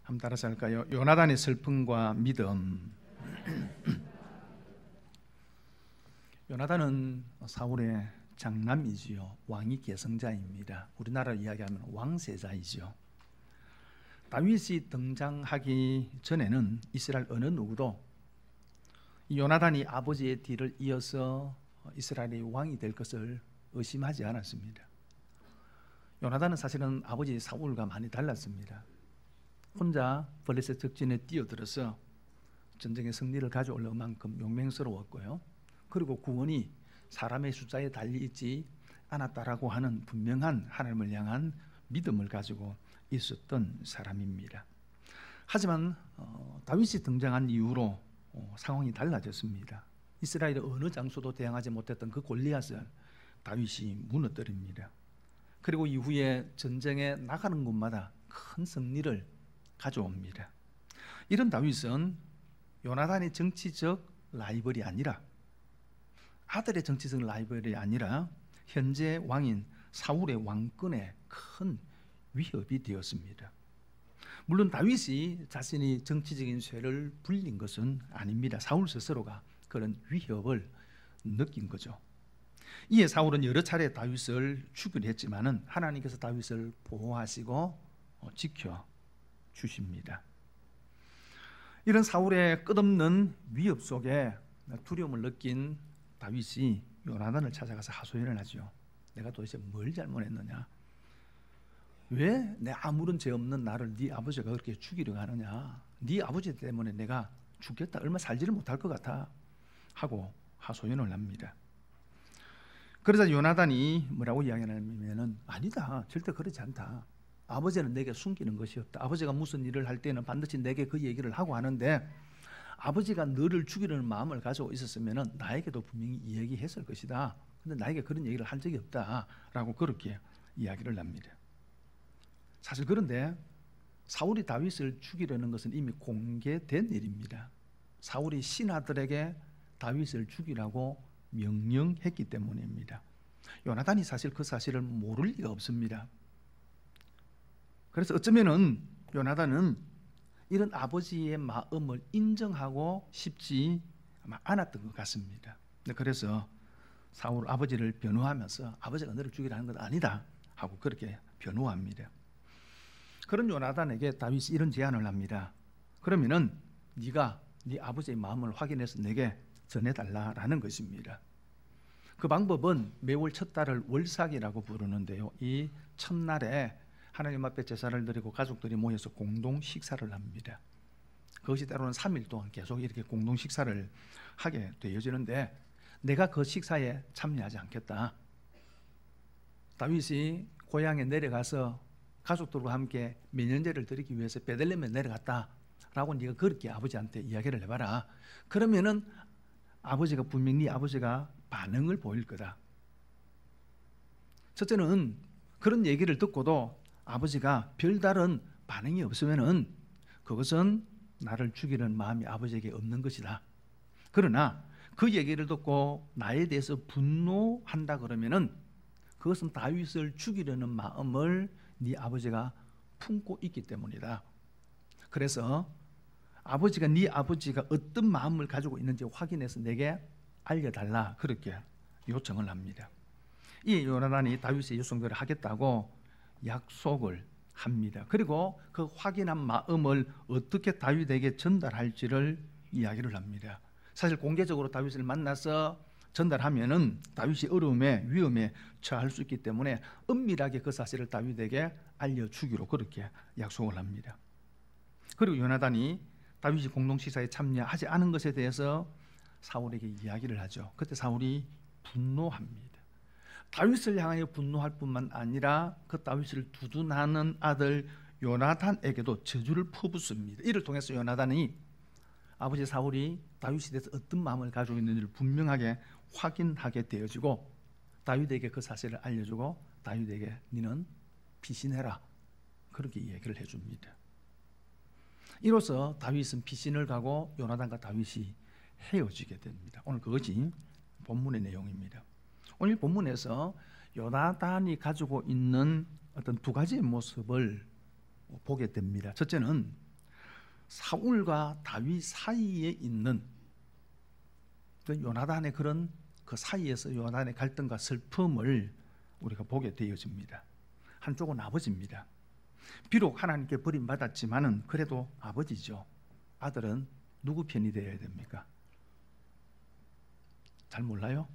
한번 따라서 할까요? 요나단의 슬픔과 믿음. 요나단은 사울의 장남이지요. 왕위 계승자입니다. 우리나라로 이야기하면 왕세자이지요. 다윗이 등장하기 전에는 이스라엘 어느 누구도 요나단이 아버지의 뒤를 이어서 이스라엘의 왕이 될 것을 의심하지 않았습니다. 요나단은 사실은 아버지 사울과 많이 달랐습니다. 혼자 블레셋 적진에 뛰어들어서 전쟁의 승리를 가져올 만큼 용맹스러웠고요. 그리고 구원이 사람의 숫자에 달리 있지 않았다라고 하는 분명한 하나님을 향한 믿음을 가지고 있었던 사람입니다. 하지만 다윗이 등장한 이후로 상황이 달라졌습니다. 이스라엘의 어느 장소도 대항하지 못했던 그 골리앗을 다윗이 무너뜨립니다. 그리고 이후에 전쟁에 나가는 곳마다 큰 승리를 가져옵니다. 이런 다윗은 요나단의 정치적 라이벌이 아니라, 아들의 정치적 라이벌이 아니라 현재 왕인 사울의 왕권에 큰 위협이 되었습니다. 물론 다윗이 자신이 정치적인 쇠를 불린 것은 아닙니다. 사울 스스로가 그런 위협을 느낀 거죠. 이에 사울은 여러 차례 다윗을 죽이려 했지만은 하나님께서 다윗을 보호하시고 지켜 주십니다. 이런 사울의 끝없는 위협 속에 두려움을 느낀 다윗이 요나단을 찾아가서 하소연을 하죠. 내가 도대체 뭘 잘못했느냐? 왜 내 아무런 죄 없는 나를 네 아버지가 그렇게 죽이려고 하느냐? 네 아버지 때문에 내가 죽겠다, 얼마 살지를 못할 것 같아 하고 하소연을 합니다. 그러자 요나단이 뭐라고 이야기하냐면은, 아니다, 절대 그렇지 않다. 아버지는 내게 숨기는 것이 없다. 아버지가 무슨 일을 할 때는 반드시 내게 그 얘기를 하고 하는데, 아버지가 너를 죽이려는 마음을 가지고 있었으면 나에게도 분명히 이야기했을 것이다. 근데 나에게 그런 얘기를 한 적이 없다라고 그렇게 이야기를 합니다. 사실 그런데 사울이 다윗을 죽이려는 것은 이미 공개된 일입니다. 사울이 신하들에게 다윗을 죽이라고 명령했기 때문입니다. 요나단이 사실 그 사실을 모를 리가 없습니다. 그래서 어쩌면은 요나단은 이런 아버지의 마음을 인정하고 싶지 않았던 것 같습니다. 그래서 사울 아버지를 변호하면서 아버지가 너를 죽이라는 건 아니다 하고 그렇게 변호합니다. 그런 요나단에게 다윗이 이런 제안을 합니다. 그러면은 네가 네 아버지의 마음을 확인해서 내게 전해달라라는 것입니다. 그 방법은 매월 첫 달을 월삭이라고 부르는데요. 이 첫날에 하나님 앞에 제사를 드리고 가족들이 모여서 공동 식사를 합니다. 그것이 때로는 3일 동안 계속 이렇게 공동 식사를 하게 되어지는데, 내가 그 식사에 참여하지 않겠다. 다윗이 고향에 내려가서 가족들과 함께 매년제를 드리기 위해서 베들레헴에 내려갔다라고 네가 그렇게 아버지한테 이야기를 해봐라. 그러면은 아버지가 분명히 아버지가 반응을 보일 거다. 첫째는 그런 얘기를 듣고도 아버지가 별다른 반응이 없으면은 그것은 나를 죽이는 마음이 아버지에게 없는 것이다. 그러나 그 얘기를 듣고 나에 대해서 분노한다 그러면은 그것은 다윗을 죽이려는 마음을 네 아버지가 품고 있기 때문이다. 그래서 아버지가 네 아버지가 어떤 마음을 가지고 있는지 확인해서 내게 알려달라 그렇게 요청을 합니다. 이 요나단이 다윗의 요청대로 하겠다고 약속을 합니다. 그리고 그 확인한 마음을 어떻게 다윗에게 전달할지를 이야기를 합니다. 사실 공개적으로 다윗을 만나서 전달하면은 다윗이 어려움에 위험에 처할 수 있기 때문에 은밀하게 그 사실을 다윗에게 알려주기로 그렇게 약속을 합니다. 그리고 요나단이 다윗이 공동식사에 참여하지 않은 것에 대해서 사울에게 이야기를 하죠. 그때 사울이 분노합니다. 다윗을 향하여 분노할 뿐만 아니라 그 다윗을 두둔하는 아들 요나단에게도 저주를 퍼붓습니다. 이를 통해서 요나단이 아버지 사울이 다윗에 대해서 어떤 마음을 가지고 있는지를 분명하게 확인하게 되어지고, 다윗에게 그 사실을 알려주고 다윗에게 너는 피신해라 그렇게 얘기를 해줍니다. 이로써 다윗은 피신을 가고 요나단과 다윗이 헤어지게 됩니다. 오늘 그것이 본문의 내용입니다. 오늘 본문에서 요나단이 가지고 있는 어떤 두 가지의 모습을 보게 됩니다. 첫째는 사울과 다윗 사이에 있는 그 요나단의 그런 그 사이에서 요나단의 갈등과 슬픔을 우리가 보게 되어집니다. 한쪽은 아버지입니다. 비록 하나님께 버림받았지만은 그래도 아버지죠. 아들은 누구 편이 되어야 됩니까? 잘 몰라요?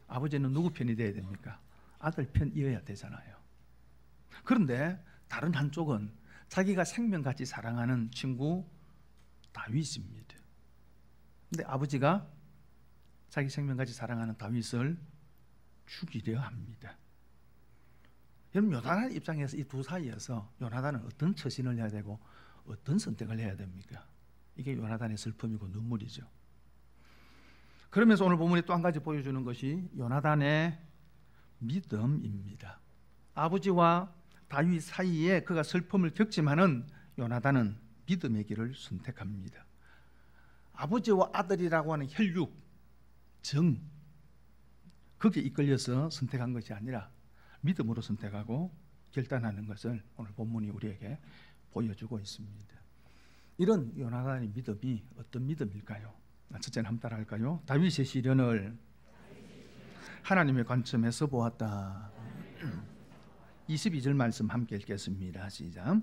아버지는 누구 편이 되어야 됩니까? 아들 편이어야 되잖아요. 그런데 다른 한쪽은 자기가 생명같이 사랑하는 친구 다윗입니다. 근데 아버지가 자기 생명같이 사랑하는 다윗을 죽이려 합니다. 여러분, 요나단 입장에서 이 두 사이에서 요나단은 어떤 처신을 해야 되고 어떤 선택을 해야 됩니까? 이게 요나단의 슬픔이고 눈물이죠. 그러면서 오늘 본문이 또 한 가지 보여주는 것이 요나단의 믿음입니다. 아버지와 다윗 사이에 그가 슬픔을 겪지만은 요나단은 믿음의 길을 선택합니다. 아버지와 아들이라고 하는 혈육, 정, 거기에 이끌려서 선택한 것이 아니라 믿음으로 선택하고 결단하는 것을 오늘 본문이 우리에게 보여주고 있습니다. 이런 요나단의 믿음이 어떤 믿음일까요? 첫째는 한번 따라할까요? 다윗의 시련을 하나님의 관점에서 보았다. 22절 말씀 함께 읽겠습니다. 시작.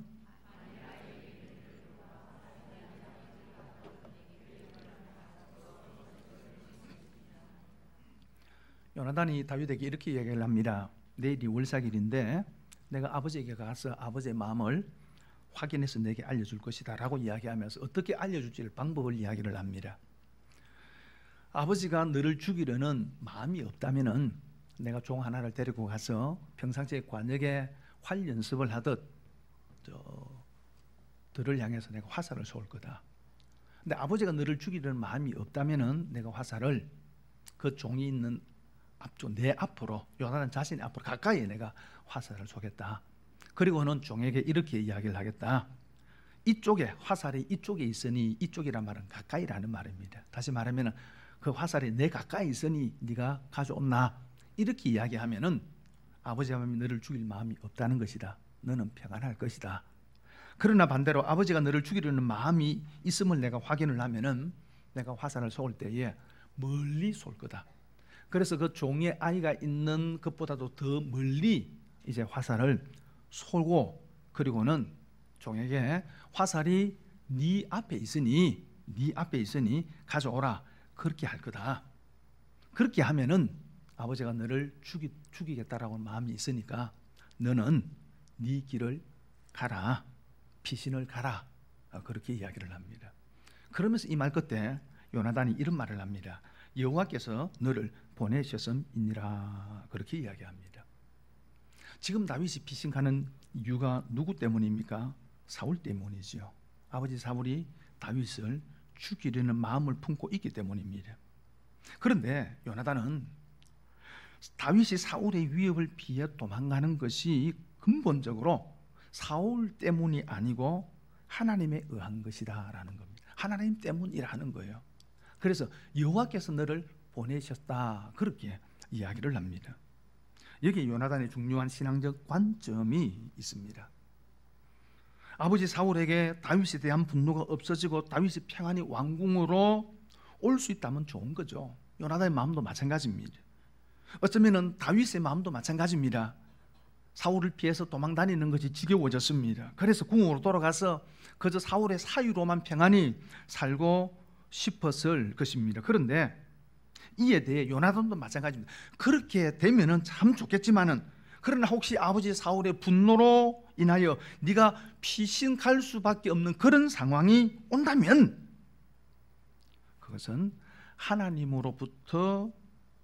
요나단이 다윗에게 이렇게 얘기를 합니다. 내일이 월삭일인데 내가 아버지에게 가서 아버지의 마음을 확인해서 내게 알려줄 것이다 라고 이야기하면서 어떻게 알려줄지 방법을 이야기를 합니다. 아버지가 너를 죽이려는 마음이 없다면은 내가 종 하나를 데리고 가서 평상시에 관역에 활 연습을 하듯 들을 향해서 내가 화살을 쏠 거다. 근데 아버지가 너를 죽이려는 마음이 없다면은 내가 화살을 그 종이 있는 앞쪽 내 앞으로, 요나단 자신의 앞으로 가까이 내가 화살을 쏘겠다. 그리고는 종에게 이렇게 이야기를 하겠다. 이쪽에 화살이 이쪽에 있으니, 이쪽이란 말은 가까이라는 말입니다. 다시 말하면 그 화살이 내 가까이 있으니 네가 가져온나, 이렇게 이야기하면은 아버지가 너를 죽일 마음이 없다는 것이다. 너는 평안할 것이다. 그러나 반대로 아버지가 너를 죽이려는 마음이 있음을 내가 확인을 하면은 내가 화살을 쏠 때에 멀리 쏠 거다. 그래서 그 종의 아이가 있는 것보다도 더 멀리 이제 화살을 쏘고, 그리고는 종에게 화살이 네 앞에 있으니 가져오라, 그렇게 할 거다. 그렇게 하면은 아버지가 너를 죽이겠다라고 마음이 있으니까 너는 네 길을 가라, 피신을 가라, 그렇게 이야기를 합니다. 그러면서 이 말 끝에 요나단이 이런 말을 합니다. 여호와께서 너를 보내셨음이니라, 그렇게 이야기합니다. 지금 다윗이 피신 가는 이유가 누구 때문입니까? 사울 때문이죠. 아버지 사울이 다윗을 죽이려는 마음을 품고 있기 때문입니다. 그런데 요나단은 다윗이 사울의 위협을 피해 도망가는 것이 근본적으로 사울 때문이 아니고 하나님에 의한 것이다 라는 겁니다. 하나님 때문이라는 거예요. 그래서 여호와께서 너를 보내셨다, 그렇게 이야기를 합니다. 여기에 요나단의 중요한 신앙적 관점이 있습니다. 아버지 사울에게 다윗에 대한 분노가 없어지고 다윗이 평안히 왕궁으로 올 수 있다면 좋은 거죠. 요나단의 마음도 마찬가지입니다. 어쩌면 다윗의 마음도 마찬가지입니다. 사울을 피해서 도망 다니는 것이 지겨워졌습니다. 그래서 궁으로 돌아가서 그저 사울의 사유로만 평안히 살고 싶었을 것입니다. 그런데 이에 대해 요나단도 마찬가지입니다. 그렇게 되면은 참 좋겠지만은, 그러나 혹시 아버지 사울의 분노로 인하여 네가 피신 갈 수밖에 없는 그런 상황이 온다면 그것은 하나님으로부터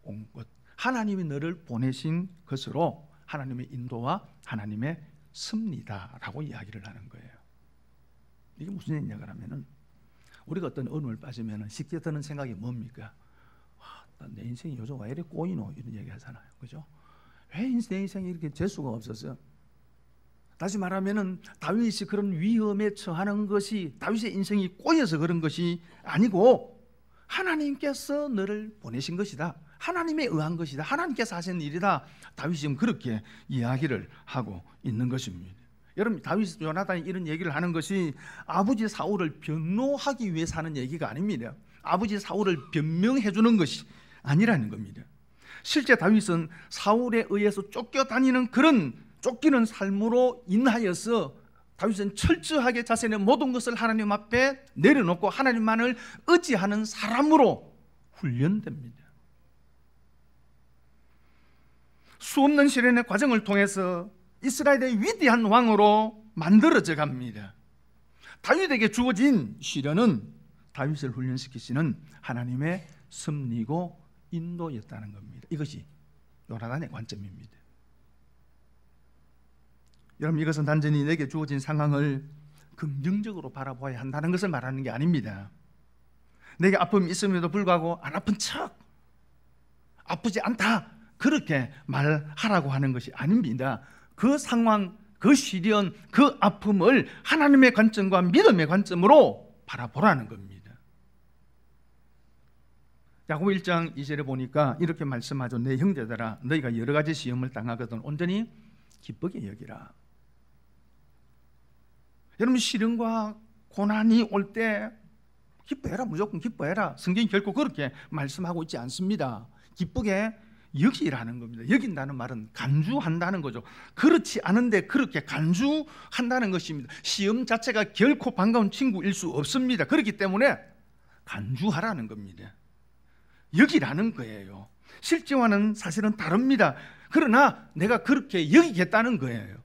온 것, 하나님이 너를 보내신 것으로 하나님의 인도와 하나님의 섭리다라고 이야기를 하는 거예요. 이게 무슨 얘기냐 하면은, 우리가 어떤 어려움을 빠지면 쉽게 드는 생각이 뭡니까? 내 인생이 요즘 왜 이렇게 꼬이노, 이런 얘기 하잖아요. 그죠? 왜 내 인생이 이렇게 재수가 없어서? 다시 말하면은 다윗이 그런 위험에 처하는 것이 다윗의 인생이 꼬여서 그런 것이 아니고 하나님께서 너를 보내신 것이다, 하나님에 의한 것이다, 하나님께서 하신 일이다. 다윗이 지금 그렇게 이야기를 하고 있는 것입니다. 여러분, 다윗 요나단이 이런 얘기를 하는 것이 아버지 사울을 변호하기 위해서 하는 얘기가 아닙니다. 아버지 사울을 변명해 주는 것이 아니라는 겁니다. 실제 다윗은 사울에 의해서 쫓겨다니는 그런 쫓기는 삶으로 인하여서 다윗은 철저하게 자신의 모든 것을 하나님 앞에 내려놓고 하나님만을 의지하는 사람으로 훈련됩니다. 수없는 시련의 과정을 통해서 이스라엘의 위대한 왕으로 만들어져 갑니다. 다윗에게 주어진 시련은 다윗을 훈련시키시는 하나님의 섭리고 인도였다는 겁니다. 이것이 요나단의 관점입니다. 여러분, 이것은 단순히 내게 주어진 상황을 긍정적으로 바라봐야 한다는 것을 말하는 게 아닙니다. 내게 아픔이 있음에도 불구하고 안 아픈 척, 아프지 않다, 그렇게 말하라고 하는 것이 아닙니다. 그 상황, 그 시련, 그 아픔을 하나님의 관점과 믿음의 관점으로 바라보라는 겁니다. 야고보 1장 2절에 보니까 이렇게 말씀하죠. 내 형제들아, 너희가 여러 가지 시험을 당하거든 온전히 기쁘게 여기라. 여러분, 시련과 고난이 올 때 기뻐해라, 무조건 기뻐해라. 성경이 결코 그렇게 말씀하고 있지 않습니다. 기쁘게 여기라는 겁니다. 여긴다는 말은 간주한다는 거죠. 그렇지 않은데 그렇게 간주한다는 것입니다. 시험 자체가 결코 반가운 친구일 수 없습니다. 그렇기 때문에 간주하라는 겁니다. 여기라는 거예요. 실제와는 사실은 다릅니다. 그러나 내가 그렇게 여기겠다는 거예요.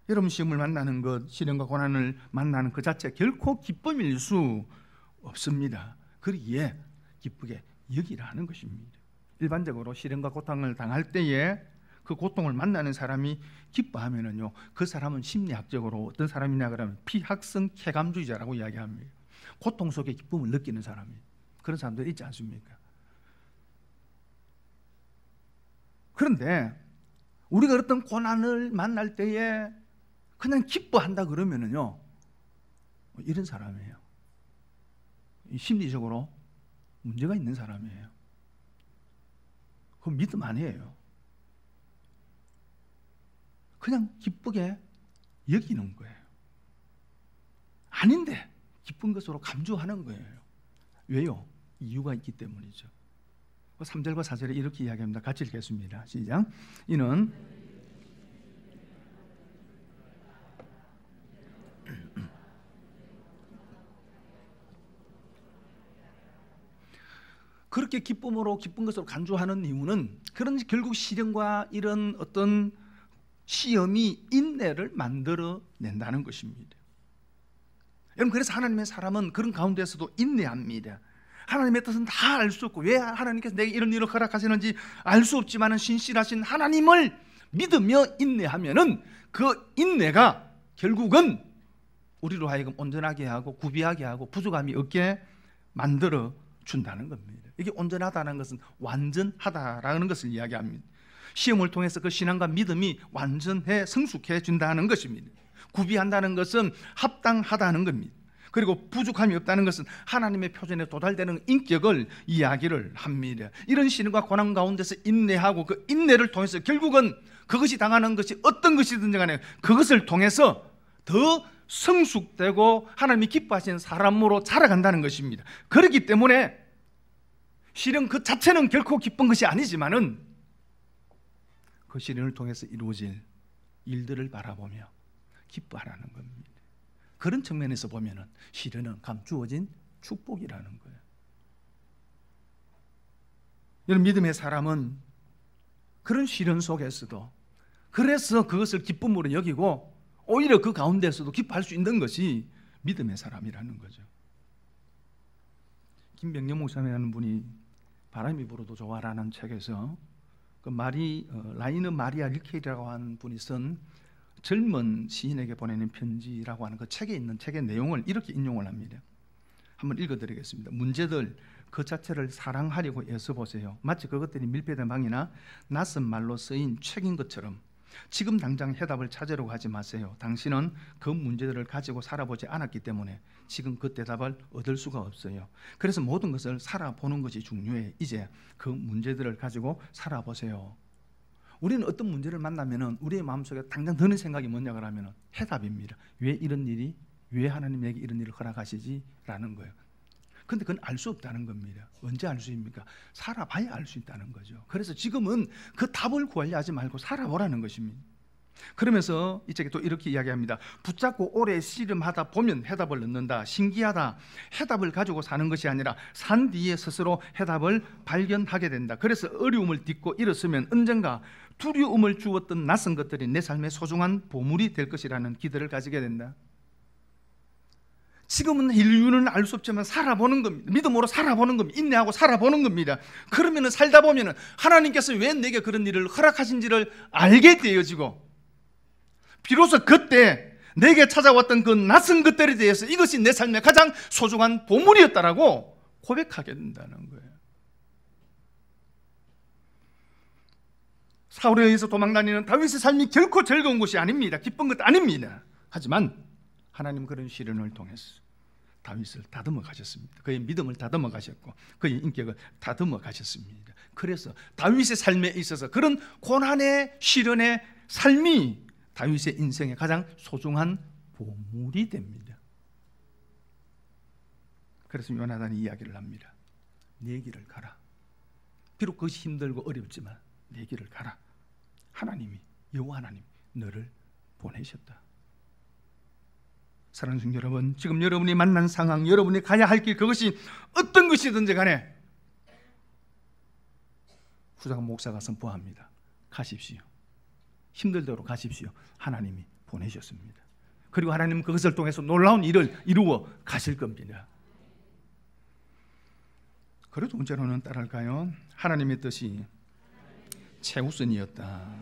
여러분, 시험을 만나는 것, 시련과 고난을 만나는 그 자체 결코 기쁨일 수 없습니다. 그러기에 기쁘게 여기라는 것입니다. 일반적으로 시련과 고통을 당할 때에 그 고통을 만나는 사람이 기뻐하면은요, 그 사람은 심리학적으로 어떤 사람이냐 그러면 피학성 쾌감주의자라고 이야기합니다. 고통 속에 기쁨을 느끼는 사람이, 그런 사람들이 있지 않습니까? 그런데 우리가 어떤 고난을 만날 때에 그냥 기뻐한다 그러면은요, 이런 사람이에요. 심리적으로 문제가 있는 사람이에요. 그건 믿음 아니에요. 그냥 기쁘게 여기는 거예요. 아닌데 기쁜 것으로 감주하는 거예요. 왜요? 이유가 있기 때문이죠. 3절과 4절에 이렇게 이야기합니다. 같이 읽겠습니다. 시작. 이는 그렇게 기쁨으로 기쁜 것으로 간주하는 이유는 그런 결국 시련과 이런 어떤 시험이 인내를 만들어낸다는 것입니다. 여러분, 그래서 하나님의 사람은 그런 가운데서도 인내합니다. 하나님의 뜻은 다 알 수 없고 왜 하나님께서 내게 이런 일을 허락하시는지 알 수 없지만 신실하신 하나님을 믿으며 인내하면은 그 인내가 결국은 우리로 하여금 온전하게 하고 구비하게 하고 부족함이 없게 만들어 준다는 겁니다. 이게 온전하다는 것은 완전하다라는 것을 이야기합니다. 시험을 통해서 그 신앙과 믿음이 완전해 성숙해 준다는 것입니다. 구비한다는 것은 합당하다는 겁니다. 그리고 부족함이 없다는 것은 하나님의 표준에 도달되는 인격을 이야기를 합니다. 이런 시련과 고난 가운데서 인내하고 그 인내를 통해서 결국은 그것이 당하는 것이 어떤 것이든지 간에 그것을 통해서 더 성숙되고 하나님이 기뻐하시는 사람으로 자라간다는 것입니다. 그렇기 때문에 시련 그 자체는 결코 기쁜 것이 아니지만은 그 시련을 통해서 이루어질 일들을 바라보며 기뻐하라는 겁니다. 그런 측면에서 보면은 시련은 감추어진 축복이라는 거예요. 여러분, 믿음의 사람은 그런 시련 속에서도 그래서 그것을 기쁨으로 여기고 오히려 그 가운데서도 기뻐할 수 있는 것이 믿음의 사람이라는 거죠. 김병영 목사님이라는 분이 바람이 불어도 좋아라는 책에서 그 라이너 마리아 릴케이라고 하는 분이 쓴 젊은 시인에게 보내는 편지라고 하는 그 책에 있는 책의 내용을 이렇게 인용을 합니다. 한번 읽어드리겠습니다. 문제들 그 자체를 사랑하려고 애써보세요. 마치 그것들이 밀폐된 방이나 낯선 말로 쓰인 책인 것처럼 지금 당장 해답을 찾으려고 하지 마세요. 당신은 그 문제들을 가지고 살아보지 않았기 때문에 지금 그 대답을 얻을 수가 없어요. 그래서 모든 것을 살아보는 것이 중요해. 이제 그 문제들을 가지고 살아보세요. 우리는 어떤 문제를 만나면은 우리의 마음속에 당장 드는 생각이 뭐냐 그러면은 해답입니다. 왜 이런 일이, 왜 하나님에게 이런 일을 허락하시지라는 거예요. 근데 그건 알 수 없다는 겁니다. 언제 알 수 있습니까? 살아봐야 알 수 있다는 거죠. 그래서 지금은 그 답을 구하려 하지 말고 살아보라는 것입니다. 그러면서 이 책에 또 이렇게 이야기합니다. 붙잡고 오래 씨름하다 보면 해답을 얻는다. 신기하다. 해답을 가지고 사는 것이 아니라 산 뒤에 스스로 해답을 발견하게 된다. 그래서 어려움을 딛고 일었으면 언젠가 두려움을 주었던 낯선 것들이 내 삶의 소중한 보물이 될 것이라는 기대를 가지게 된다. 지금은 인류는 알 수 없지만 살아보는 겁니다. 믿음으로 살아보는 겁니다. 인내하고 살아보는 겁니다. 그러면 살다 보면 하나님께서 왜 내게 그런 일을 허락하신지를 알게 되어지고, 비로소 그때 내게 찾아왔던 그 낯선 것들에 대해서 이것이 내 삶의 가장 소중한 보물이었다라고 고백하게 된다는 거예요. 사울에 의해서 도망다니는 다윗의 삶이 결코 즐거운 것이 아닙니다. 기쁜 것도 아닙니다. 하지만 하나님 그런 시련을 통해서 다윗을 다듬어 가셨습니다. 그의 믿음을 다듬어 가셨고 그의 인격을 다듬어 가셨습니다. 그래서 다윗의 삶에 있어서 그런 고난의 시련의 삶이 다윗의 인생의 가장 소중한 보물이 됩니다. 그래서 요나단이 이야기를 합니다. 네 길을 가라. 비록 그것이 힘들고 어렵지만 네 길을 가라. 하나님이, 여호와 하나님 너를 보내셨다. 사랑하는 성도 여러분, 지금 여러분이 만난 상황, 여러분이 가야 할 길, 그것이 어떤 것이든지 간에 후사가 목사가 선포합니다. 가십시오. 힘들도록 가십시오. 하나님이 보내셨습니다. 그리고 하나님은 그것을 통해서 놀라운 일을 이루어 가실 겁니다. 그래도 언제로는 따랄까요? 하나님의 뜻이 최우선이었다.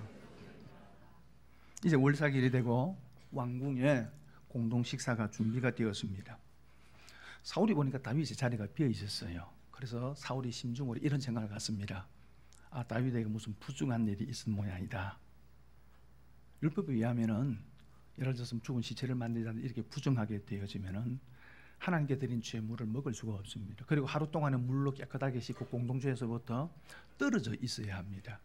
이제 월삭일이 되고 왕궁에 공동 식사가 준비가 되었습니다. 사울이 보니까 다윗의 자리가 비어 있었어요. 그래서 사울이 심중으로 이런 생각을 갖습니다. 아, 다윗에게 무슨 부중한 일이 있은 모양이다. 율법에 의하면은 예를 들어서 죽은 시체를 만들자 이렇게 부정하게 되어지면은 하나님께 드린 죄물을 먹을 수가 없습니다. 그리고 하루 동안은 물로 깨끗하게 씻고 공동체에서부터 떨어져 있어야 합니다.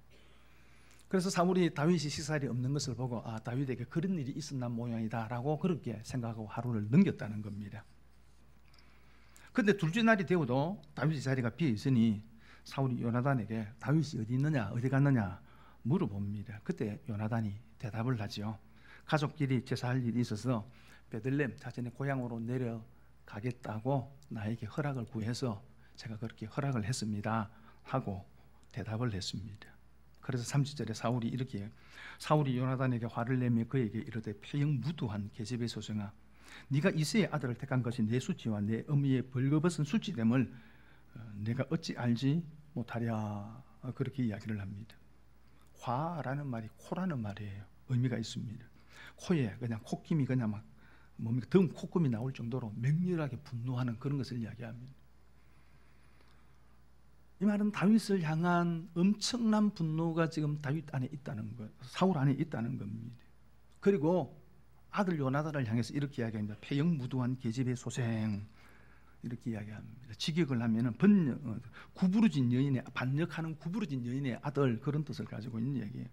그래서 사울이 다윗이 식사일이 없는 것을 보고 아, 다윗에게 그런 일이 있었나 모양이다라고 그렇게 생각하고 하루를 넘겼다는 겁니다. 그런데 둘째 날이 되어도 다윗의 자리가 비어 있으니 사울이 요나단에게 다윗이 어디 있느냐, 어디 갔느냐 물어봅니다. 그때 요나단이 대답을 하죠. 가족끼리 제사할 일이 있어서 베들레헴 자신의 고향으로 내려가겠다고 나에게 허락을 구해서 제가 그렇게 허락을 했습니다 하고 대답을 했습니다. 그래서 30절에 사울이 요나단에게 화를 내며 그에게 이르되 표영무도한 계집의 소생아, 네가 이새의 아들을 택한 것이 내 수치와 내 어미의 벌거벗은 수치됨을 내가 어찌 알지 못하랴. 그렇게 이야기를 합니다. 화라는 말이 코라는 말이에요. 의미가 있습니다. 코에 그냥 콧김이 그냥 막 뭡니까 등 콧금이 나올 정도로 맹렬하게 분노하는 그런 것을 이야기합니다. 이 말은 다윗을 향한 엄청난 분노가 지금 다윗 안에 있다는 것, 사울 안에 있다는 겁니다. 그리고 아들 요나단을 향해서 이렇게 이야기합니다. 폐영무도한 계집의 소생 이렇게 이야기합니다. 직역을 하면은 구부러진 여인의 반역하는 구부러진 여인의 아들 그런 뜻을 가지고 있는 얘기예요.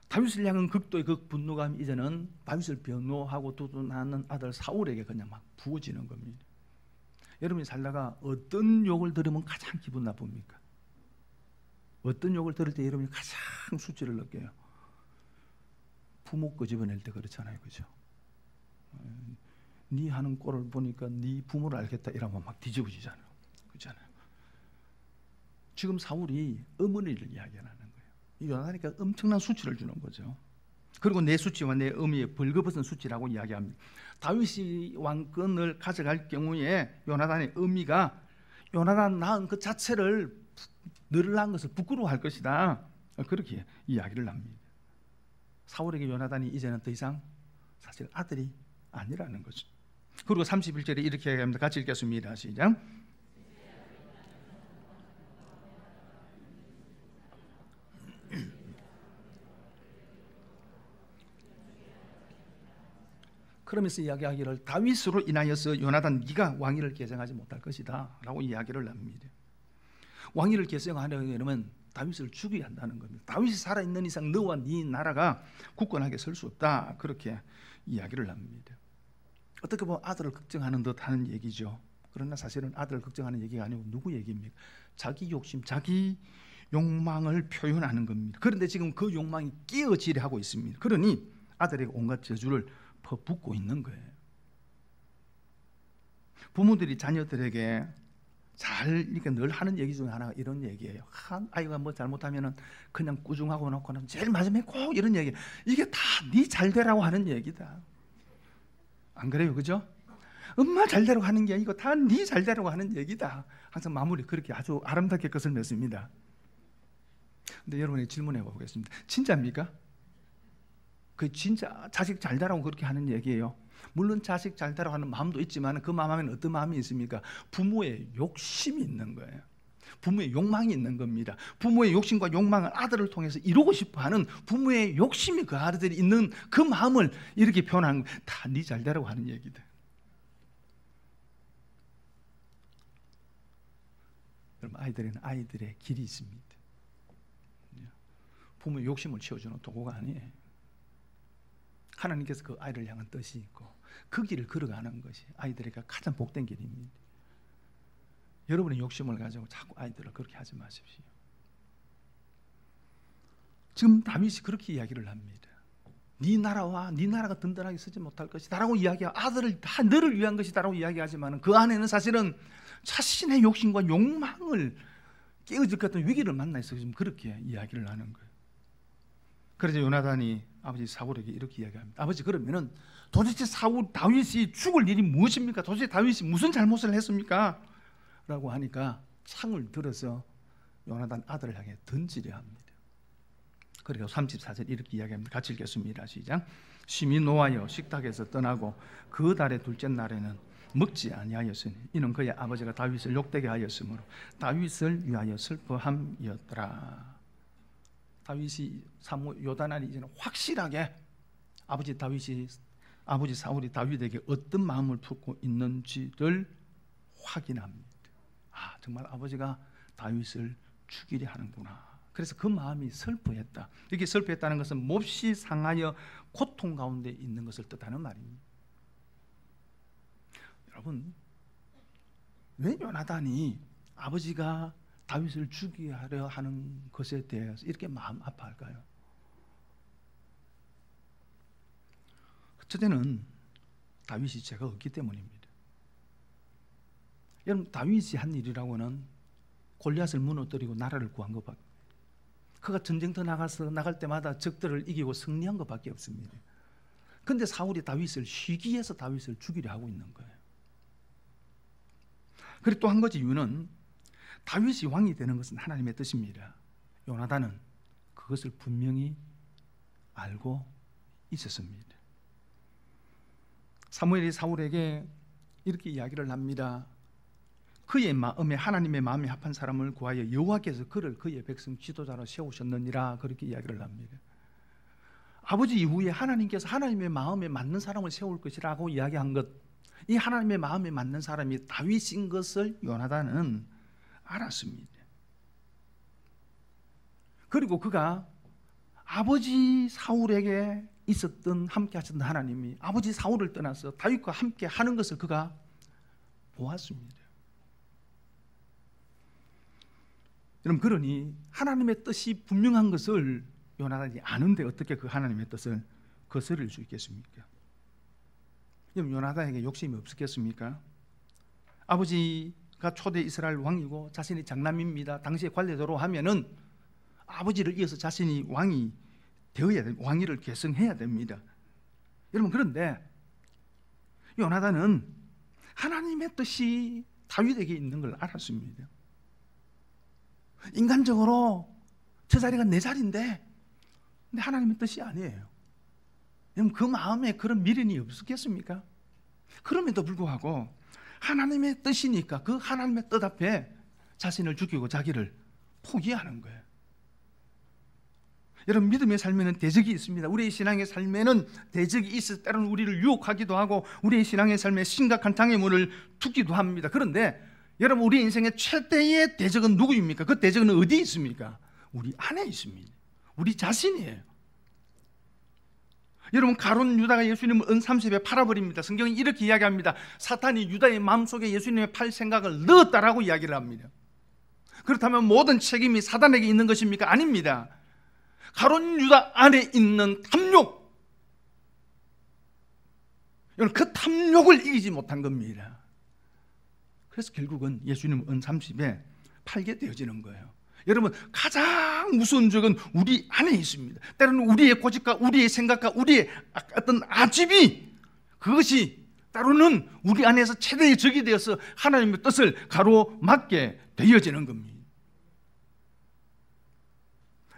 다윗을 향한 극도의 그 분노감이 이제는 다윗을 변호하고 두둔하는 아들 사울에게 그냥 막 부어지는 겁니다. 여러분이 살다가 어떤 욕을 들으면 가장 기분 나쁩니까? 어떤 욕을 들을 때 여러분이 가장 수치를 느껴요? 부모 끄집어낼 때 그렇잖아요, 그죠? 네 하는 꼴을 보니까 네 부모를 알겠다 이러면 막 뒤집어지잖아요, 그렇잖아요. 지금 사울이 어머니를 이야기하는 거예요. 요나단이니까 엄청난 수치를 주는 거죠. 그리고 내 수치와 내 어미의 벌거벗은 수치라고 이야기합니다. 다윗이 왕권을 가져갈 경우에 요나단의 어미가 요나단 낳은 그 자체를 너를 낳은 것을 부끄러워할 것이다. 그렇게 이야기를 합니다. 사울에게 요나단이 이제는 더 이상 사실 아들이 아니라는 거죠. 그리고 31절에 이렇게 이야기합니다. 같이 읽겠습니다. 시작. 그러면서 이야기하기를 다윗으로 인하여서 요나단 네가 왕위를 계승하지 못할 것이다 라고 이야기를 합니다. 왕위를 계승하려면 다윗을 죽여야 한다는 겁니다. 다윗이 살아있는 이상 너와 네 나라가 굳건하게 설 수 없다. 그렇게 이야기를 합니다. 어떻게 보면 아들을 걱정하는 듯 하는 얘기죠. 그러나 사실은 아들을 걱정하는 얘기가 아니고 누구 얘기입니까? 자기 욕심, 자기 욕망을 표현하는 겁니다. 그런데 지금 그 욕망이 깨어지려 하고 있습니다. 그러니 아들에게 온갖 저주를 퍼붓고 있는 거예요. 부모들이 자녀들에게 잘 이렇게 늘 하는 얘기 중에 하나가 이런 얘기예요. 아이가 뭐 잘못하면은 그냥 꾸중하고 놓고는 제일 마지막에 꼭 이런 얘기. 이게 다 네 잘되라고 하는 얘기다. 안 그래요, 그죠? 엄마 잘되라고 하는 게 아니고 다 네 잘되라고 하는 얘기다. 항상 마무리 그렇게 아주 아름답게 끝을 맺습니다. 근데 여러분이 질문해 보겠습니다. 진짜입니까? 그 진짜 자식 잘되라고 그렇게 하는 얘기예요? 물론 자식 잘되라고 하는 마음도 있지만 그 마음 안에는 어떤 마음이 있습니까? 부모의 욕심이 있는 거예요. 부모의 욕망이 있는 겁니다. 부모의 욕심과 욕망을 아들을 통해서 이루고 싶어하는 부모의 욕심이 그 아들들이 있는 그 마음을 이렇게 표현하는 거예요. 다 네 잘되라고 하는 얘기다. 여러분, 아이들에는 아이들의 길이 있습니다. 부모의 욕심을 채워주는 도구가 아니에요. 하나님께서 그 아이를 향한 뜻이 있고 그 길을 걸어가는 것이 아이들에게 가장 복된 길입니다. 여러분의 욕심을 가지고 자꾸 아이들을 그렇게 하지 마십시오. 지금 다윗이 그렇게 이야기를 합니다. 네 나라와 네 나라가 든든하게 서지 못할 것이다 라고 이야기하고 아들을 다 너를 위한 것이다 라고 이야기하지만 그 안에는 사실은 자신의 욕심과 욕망을 깨어질 것 같은 위기를 만나 있어서 지금 그렇게 이야기를 하는 거예요. 그래서 요나단이 아버지 사울에게 이렇게 이야기합니다. 아버지, 그러면은 도대체 다윗이 죽을 일이 무엇입니까? 도대체 다윗이 무슨 잘못을 했습니까? 라고 하니까 창을 들어서 요나단 아들을 향해 던지려 합니다. 그리고 34절 이렇게 이야기합니다. 같이 읽겠습니다. 시작. 심히 노하여 식탁에서 떠나고 그 달의 둘째 날에는 먹지 아니하였으니 이는 그의 아버지가 다윗을 욕되게 하였으므로 다윗을 위하여 슬퍼함이었더라. 다윗이 요단아니 이제는 확실하게 아버지 사울이 다윗에게 어떤 마음을 품고 있는지를 확인합니다. 정말 아버지가 다윗을 죽이려 하는구나. 그래서 그 마음이 슬퍼했다. 이렇게 슬퍼했다는 것은 몹시 상하여 고통 가운데 있는 것을 뜻하는 말입니다. 여러분, 왜 요나단이 아버지가 다윗을 죽이려 하는 것에 대해서 이렇게 마음 아파할까요? 첫째는 다윗이 죄가 없기 때문입니다. 여러분, 다윗이 한 일이라고는 골리앗을 무너뜨리고 나라를 구한 것밖에, 그가 전쟁터 나갈 때마다 적들을 이기고 승리한 것밖에 없습니다. 그런데 사울이 다윗을 시기해서 다윗을 죽이려 하고 있는 거예요. 그리고 또 한 가지 이유는 다윗이 왕이 되는 것은 하나님의 뜻입니다. 요나단은 그것을 분명히 알고 있었습니다. 사무엘이 사울에게 이렇게 이야기를 합니다. 그의 마음에 하나님의 마음에 합한 사람을 구하여 여호와께서 그를 그의 백성 지도자로 세우셨느니라. 그렇게 이야기를 합니다. 아버지 이후에 하나님께서 하나님의 마음에 맞는 사람을 세울 것이라고 이야기한 것, 이 하나님의 마음에 맞는 사람이 다윗인 것을 요나단은 알았습니다. 그리고 그가 아버지 사울에게 있었던 함께 하셨던 하나님이 아버지 사울을 떠나서 다윗과 함께 하는 것을 그가 보았습니다. 여러분, 그러니 하나님의 뜻이 분명한 것을 요나단이 아는데 어떻게 그 하나님의 뜻을 거스를 수 있겠습니까? 여러분, 요나단에게 욕심이 없었겠습니까? 아버지가 초대 이스라엘 왕이고 자신이 장남입니다. 당시의 관례대로 하면은 아버지를 이어서 자신이 왕이 되어야 됩니다. 왕위를 계승해야 됩니다. 여러분, 그런데 요나단은 하나님의 뜻이 다윗에게 있는 걸 알았습니다. 인간적으로 저 자리가 내 자리인데 근데 하나님의 뜻이 아니에요. 여러분, 그 마음에 그런 미련이 없었겠습니까? 그럼에도 불구하고 하나님의 뜻이니까 그 하나님의 뜻 앞에 자신을 죽이고 자기를 포기하는 거예요. 여러분, 믿음의 삶에는 대적이 있습니다. 우리의 신앙의 삶에는 대적이 있어 때로는 우리를 유혹하기도 하고 우리의 신앙의 삶에 심각한 장애물을 두기도 합니다. 그런데 여러분, 우리 인생의 최대의 대적은 누구입니까? 그 대적은 어디에 있습니까? 우리 안에 있습니다. 우리 자신이에요. 여러분, 가룟 유다가 예수님을 은 30에 팔아버립니다. 성경이 이렇게 이야기합니다. 사탄이 유다의 마음속에 예수님의 팔 생각을 넣었다라고 이야기를 합니다. 그렇다면 모든 책임이 사단에게 있는 것입니까? 아닙니다. 가룟 유다 안에 있는 탐욕, 그 탐욕을 이기지 못한 겁니다. 그래서 결국은 예수님 은 30에 팔게 되어지는 거예요. 여러분, 가장 무서운 적은 우리 안에 있습니다. 때로는 우리의 고집과 우리의 생각과 우리의 어떤 아집이, 그것이 때로는 우리 안에서 최대의 적이 되어서 하나님의 뜻을 가로막게 되어지는 겁니다.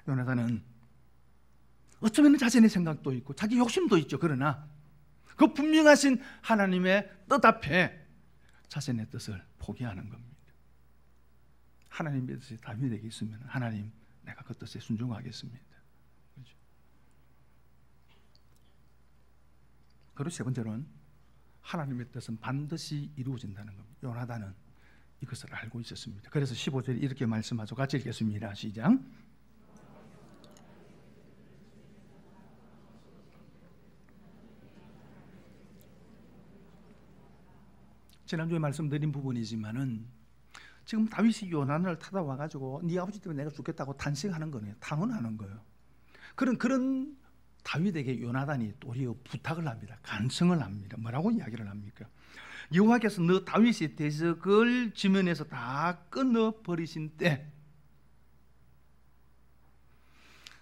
요나단은 어쩌면 자신의 생각도 있고 자기 욕심도 있죠. 그러나 그 분명하신 하나님의 뜻 앞에 자신의 뜻을 포기하는 겁니다. 하나님의 뜻이 다윗에게 있으면 하나님, 내가 그 뜻에 순종하겠습니다. 그렇죠? 그리고 세 번째로는 하나님의 뜻은 반드시 이루어진다는 겁니다. 요나단은 이것을 알고 있었습니다. 그래서 15절에 이렇게 말씀하죠. 같이 읽겠습니다. 시작. 지난주에 말씀드린 부분이지만은 지금 다윗이 요나단을 타다 와가지고 네 아버지 때문에 내가 죽겠다고 탄식하는 거네요. 당언하는 거예요. 그런 다윗에게 요나단이 도리어 부탁을 합니다. 간청을 합니다. 뭐라고 이야기를 합니까? 여호와께서 너 다윗의 대적을 지면에서 다 끊어버리신 때,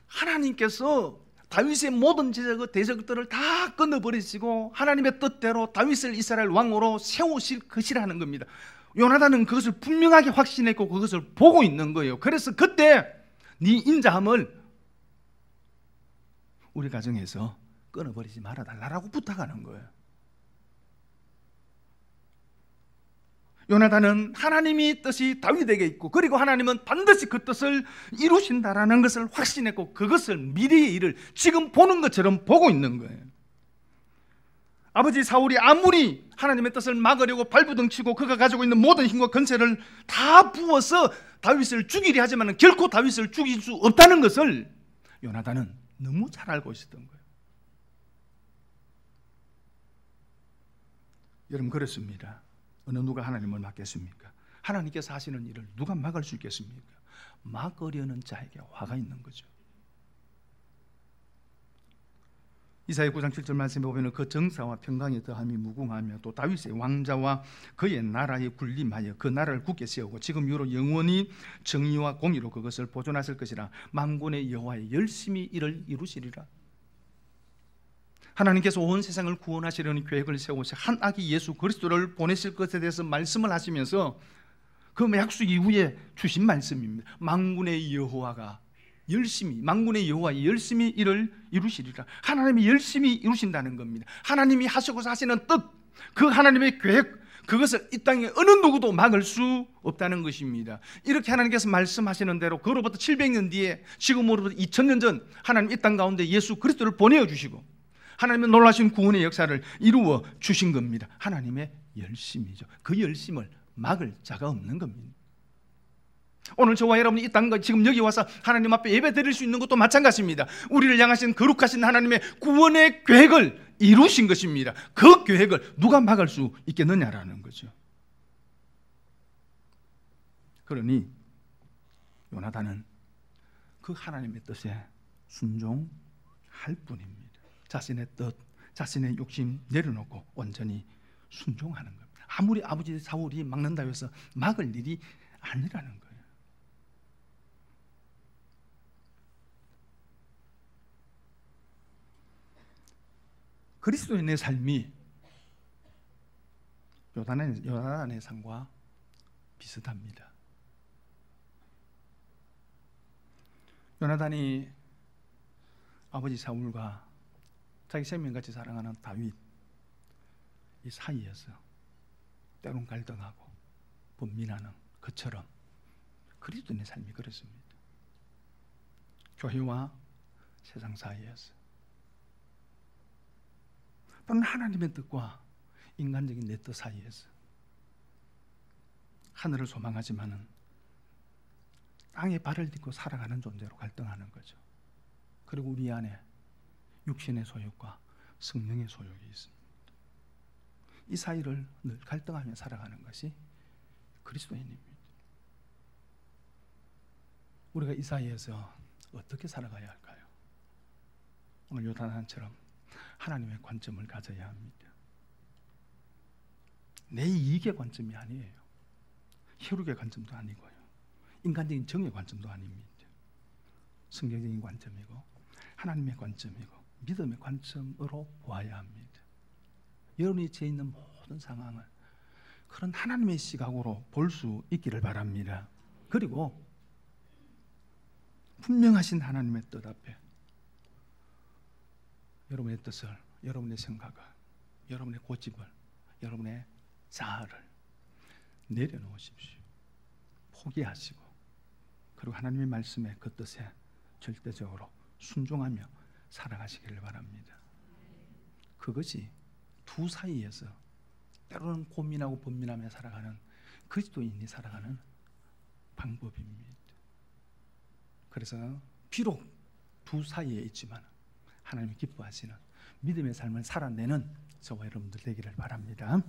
하나님께서 다윗의 모든 대적들을 다 끊어버리시고 하나님의 뜻대로 다윗을 이스라엘 왕으로 세우실 것이라는 겁니다. 요나단은 그것을 분명하게 확신했고 그것을 보고 있는 거예요. 그래서 그때 네 인자함을 우리 가정에서 끊어버리지 말아달라고 부탁하는 거예요. 요나단은 하나님의 뜻이 다윗에게 있고 그리고 하나님은 반드시 그 뜻을 이루신다라는 것을 확신했고 그것을 미래의 일을 지금 보는 것처럼 보고 있는 거예요. 아버지 사울이 아무리 하나님의 뜻을 막으려고 발부둥치고 그가 가지고 있는 모든 힘과 권세를 다 부어서 다윗을 죽이려 하지만 결코 다윗을 죽일 수 없다는 것을 요나단은 너무 잘 알고 있었던 거예요. 여러분, 그렇습니다. 어느 누가 하나님을 막겠습니까? 하나님께서 하시는 일을 누가 막을 수 있겠습니까? 막으려는 자에게 화가 있는 거죠. 이사야 9장 7절 말씀에 보면 그 정사와 평강의 더함이 무궁하며 또 다윗의 왕자와 그의 나라에 군림하여 그 나라를 굳게 세우고 지금 이후로 영원히 정의와 공의로 그것을 보존하실 것이라. 만군의 여호와의 열심히 이를 이루시리라. 하나님께서 온 세상을 구원하시려는 계획을 세우셔 한 아기 예수 그리스도를 보내실 것에 대해서 말씀을 하시면서 그 약속 이후에 주신 말씀입니다. 만군의 여호와가 열심히, 만군의 여호와 열심히 이를 이루시리라. 하나님이 열심히 이루신다는 겁니다. 하나님이 하시고서 하시는 뜻, 그 하나님의 계획, 그것을 이 땅에 어느 누구도 막을 수 없다는 것입니다. 이렇게 하나님께서 말씀하시는 대로 그로부터 700년 뒤에 지금으로부터 2000년 전 하나님 이 땅 가운데 예수 그리스도를 보내주시고 하나님의 놀라신 구원의 역사를 이루어 주신 겁니다. 하나님의 열심이죠. 그 열심을 막을 자가 없는 겁니다. 오늘 저와 여러분이 이 땅과 지금 여기 와서 하나님 앞에 예배 드릴 수 있는 것도 마찬가지입니다. 우리를 향하신 거룩하신 하나님의 구원의 계획을 이루신 것입니다. 그 계획을 누가 막을 수 있겠느냐라는 거죠. 그러니 요나단은 그 하나님의 뜻에 순종할 뿐입니다. 자신의 뜻, 자신의 욕심 내려놓고 온전히 순종하는 겁니다. 아무리 아버지 사울이 막는다 해서 막을 일이 아니라는 거예요. 그리스도인의 삶이 요나단의 삶과 비슷합니다. 요나단이 아버지 사울과 자기 생명같이 사랑하는 다윗 이 사이에서 때론 갈등하고 분민하는 것처럼 그리스도인의 삶이 그렇습니다. 교회와 세상 사이에서 또는 하나님의 뜻과 인간적인 내 뜻 사이에서 하늘을 소망하지만은 땅에 발을 딛고 살아가는 존재로 갈등하는 거죠. 그리고 우리 안에 육신의 소욕과 성령의 소욕이 있습니다. 이 사이를 늘 갈등하며 살아가는 것이 그리스도인입니다. 우리가 이 사이에서 어떻게 살아가야 할까요? 오늘 요단한처럼 하나님의 관점을 가져야 합니다. 내 이익의 관점이 아니에요. 혈육의 관점도 아니고요. 인간적인 정의 관점도 아닙니다. 성경적인 관점이고 하나님의 관점이고 믿음의 관점으로 보아야 합니다. 여러분이 처해 있는 모든 상황을 그런 하나님의 시각으로 볼 수 있기를 바랍니다. 그리고 분명하신 하나님의 뜻 앞에 여러분의 뜻을, 여러분의 생각을, 여러분의 고집을, 여러분의 자아를 내려놓으십시오. 포기하시고 그리고 하나님의 말씀에 그 뜻에 절대적으로 순종하며 살아가시기를 바랍니다. 그것이 두 사이에서 때로는 고민하고 번민하며 살아가는 그리스도인이 살아가는 방법입니다. 그래서 비록 두 사이에 있지만 하나님이 기뻐하시는 믿음의 삶을 살아내는 저와 여러분들 되기를 바랍니다.